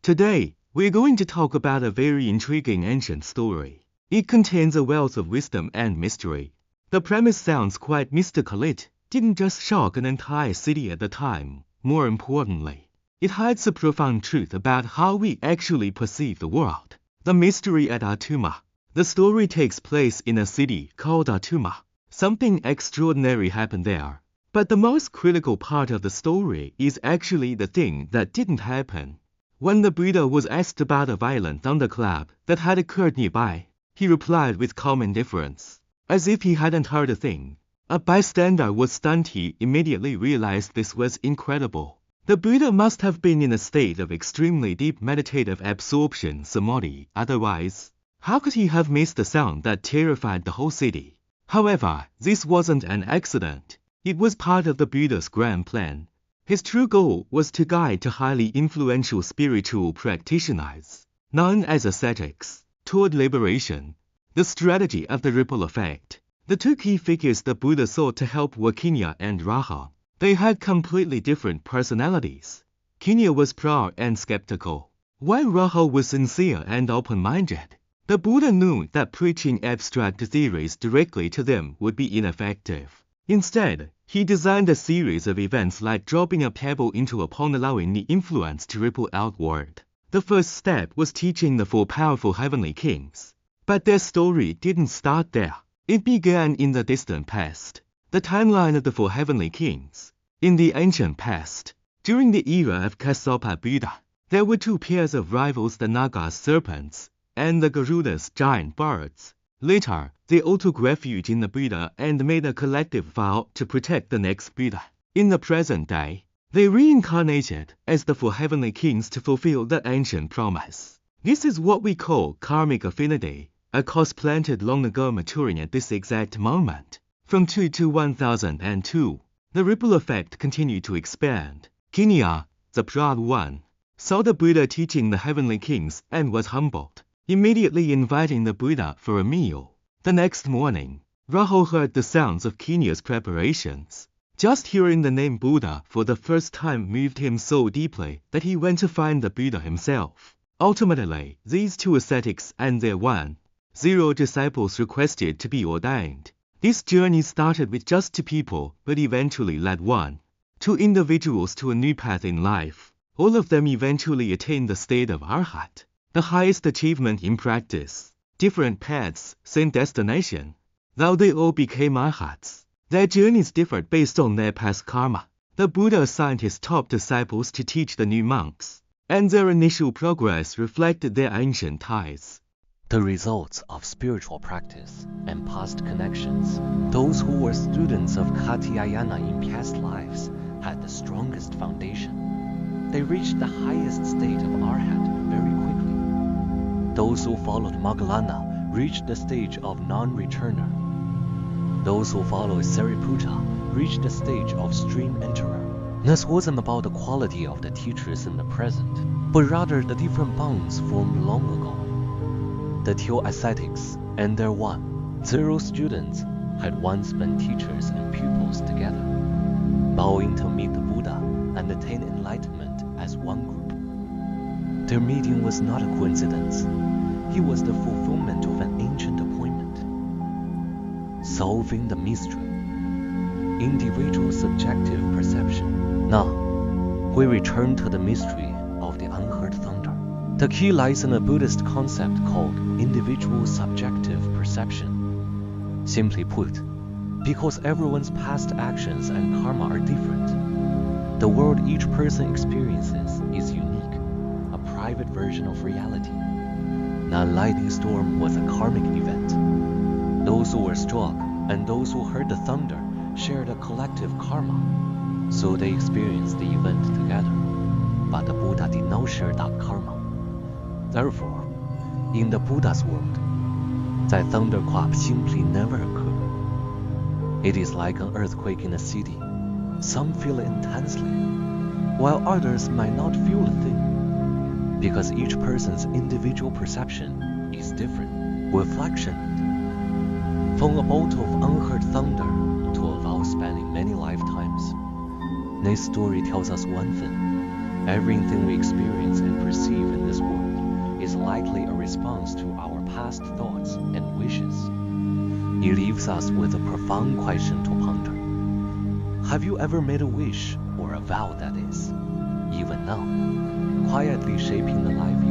Today, we're going to talk about a very intriguing ancient story. It contains a wealth of wisdom and mystery. The premise sounds quite mystical. It didn't just shock an entire city at the time. More importantly, it hides a profound truth about how we actually perceive the world. The mystery at Atuma. The story takes place in a city called Atuma. Something extraordinary happened there. But the most critical part of the story is actually the thing that didn't happen. When the Buddha was asked about a violent thunderclap that had occurred nearby, he replied with calm indifference, as if he hadn't heard a thing. A bystander was stunned. He immediately realized this was incredible. The Buddha must have been in a state of extremely deep meditative absorption, samadhi. Otherwise, how could he have missed the sound that terrified the whole city? However, this wasn't an accident. It was part of the Buddha's grand plan. His true goal was to guide to highly influential spiritual practitioners, known as ascetics, toward liberation. The strategy of the ripple effect. The two key figures the Buddha sought to help were Kenya and Raha. They had completely different personalities. Kenya was proud and skeptical, while Raha was sincere and open-minded. The Buddha knew that preaching abstract theories directly to them would be ineffective. Instead, he designed a series of events like dropping a pebble into a pond, allowing the influence to ripple outward. The first step was teaching the four powerful heavenly kings. But their story didn't start there. It began in the distant past. The timeline of the four heavenly kings. In the ancient past, during the era of Kassapa Buddha, there were two pairs of rivals, the Nagas serpents and the Garudas giant birds. Later, they all took refuge in the Buddha and made a collective vow to protect the next Buddha. In the present day, they reincarnated as the four heavenly kings to fulfill the ancient promise. This is what we call karmic affinity, a cause planted long ago maturing at this exact moment. From 2 to 1002, the ripple effect continued to expand. Kenya, the proud one, saw the Buddha teaching the heavenly kings and was humbled, immediately inviting the Buddha for a meal. The next morning, Raho heard the sounds of Kenya's preparations. Just hearing the name Buddha for the first time moved him so deeply that he went to find the Buddha himself. Ultimately, these two ascetics and their 10 disciples requested to be ordained. This journey started with just 2 people, but eventually led 2 individuals to a new path in life. All of them eventually attained the state of Arhat, the highest achievement in practice. Different paths, same destination. Though they all became Arhats, their journeys differed based on their past karma. The Buddha assigned his top disciples to teach the new monks, and their initial progress reflected their ancient ties. The results of spiritual practice and past connections. Those who were students of Katyayana in past lives had the strongest foundation. They reached the highest state of Arhat very quickly. Those who followed Moggallana reached the stage of non-returner. Those who followed Sariputta reached the stage of stream enterer. This wasn't about the quality of the teachers in the present, but rather the different bonds formed long ago. The two ascetics and their 10 students had once been teachers and pupils together, vowing to meet the Buddha and attain enlightenment as one group. Their meeting was not a coincidence. It was the fulfillment of an ancient appointment. Solving the mystery. Individual subjective perception. Now, we return to the mystery of the unheard thunder. The key lies in a Buddhist concept called individual subjective perception. Simply put, because everyone's past actions and karma are different, the world each person experiences is unique, a private version of reality. That lightning storm was a karmic event. Those who were struck and those who heard the thunder shared a collective karma, so they experienced the event together. But the Buddha did not share that karma. Therefore, in the Buddha's world, that thunderclap simply never occurred. It is like an earthquake in a city. Some feel it intensely, while others might not feel a thing, because each person's individual perception is different. Reflection. From a bolt of unheard thunder to a vow spanning many lifetimes, this story tells us one thing. Everything we experience and perceive in this world is likely a response to our past thoughts and wishes. It leaves us with a profound question to ponder. Have you ever made a wish or a vow, that is, even now, quietly shaping the life